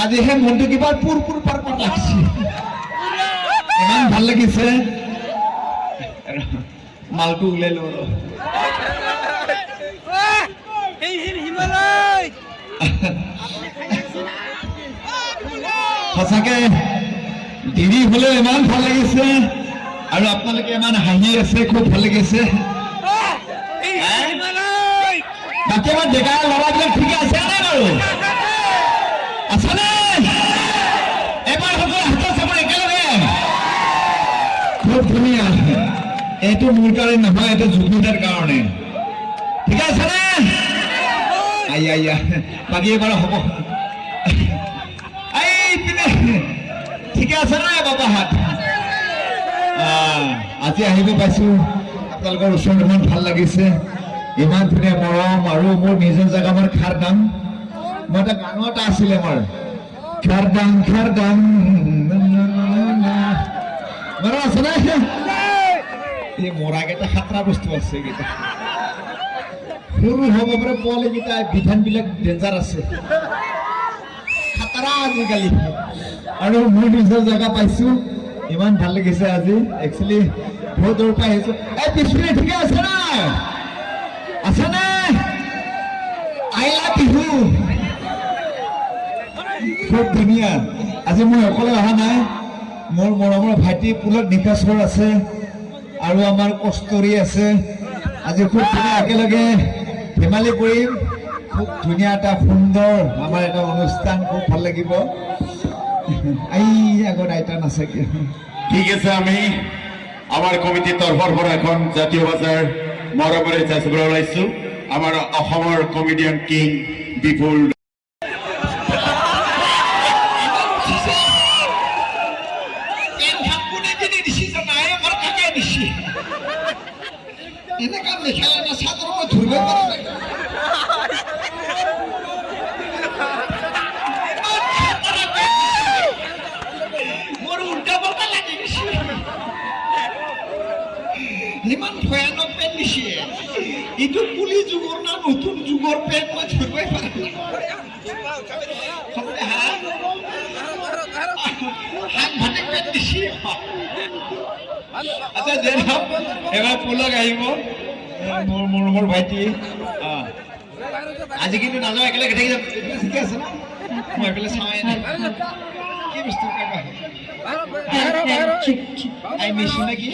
আজি হে মনটো কিবা পুৰ পাৰ লাগছে ইমান ভাল লাগিছে মালটো উলাই লো সঁচাকে দেৰি হলেও ইমান ভাল লাগিছে আৰু আপোনালোকে ইমান হাঁহি আছে খুব ভাল লাগিছে বাকী আমাৰ ডেকা ল'ৰাবিলাক ঠিকে আছে নে বাৰু আছেনে এবাৰ সকলো হাতৰ চাপৰ একেলগে খুব ধুনীয়া এইটো মোৰ কাৰণে নহয় এইটো জুবিনৰ কাৰণে ঠিক আছে নে আইয়া বাকী এবাৰ হ'ব ঠিকে আছে নে বাবাহাত আজি আহিব পাইছো আপোনালোকৰ ওচৰত ইমান ভাল লাগিছে ইমান ধুনীয়া মৰম আৰু মোৰ নিজৰ জেগা মোৰ খাৰদাং মই এটা গানো এটা আছিলে মোৰ খাৰদাং মনত আছে নে এই মৰাকেইটা সাতটা বস্তু আছে এইকেইটা সৰু হ'ব পাৰে পোৱালিকেইটা বিধানবিলাক ডেঞ্জাৰ আছে খাতৰা আজিকালি আৰু মই নিজৰ জেগা পাইছো ইমান ভাল লাগিছে আজি একচুৱেলি বহুত দূৰৰ পৰা আহিছো এই পিছপিনে ঠিকে আছে না আছেনে আইলা বিহু খুব ধুনীয়া আজি মই অকলে অহা নাই মোৰ মৰমৰ ভাইটি পুলত নিকাচৰ আছে আৰু আমাৰ কষ্টৰী আছে আজি খুব ধুনীয়া একেলগে ধেমালি কৰিম খুব ধুনীয়া এটা সুন্দৰ আমাৰ এটা অনুষ্ঠান খুব ভাল লাগিব আগত আইতান আছে ঠিক আছে আমি আমাৰ কমিটিৰ তৰফৰ পৰা এখন জাতীয় বজাৰ মৰমেৰে যাচিবলৈ ওলাইছো আমাৰ অসমৰ কমেডিয়ান কিং বিপুল এনেকা মেখেলা না চাদৰ মই ধৰিব পৰা নাই মোৰ উল্টা পাল্টা লাগি গৈছে ইমান ভয়ানক পেণ্ট দিছে এইটো পুলি যুগৰ না নতুন যুগৰ পেণ্ট মই ধৰিবই পৰা নাই সাংঘাতিক পেণ্ট দিছে আচ্ছা যে এবাৰ পুলক আহিব মোৰ ভাইটি আজি কিন্তু নাযাওঁ একেলগে থাকি যাম ঠিকে আছে না মই এইফালে চাওঁৱে নাই কি বস্তু আই মিছ ইউ নেকি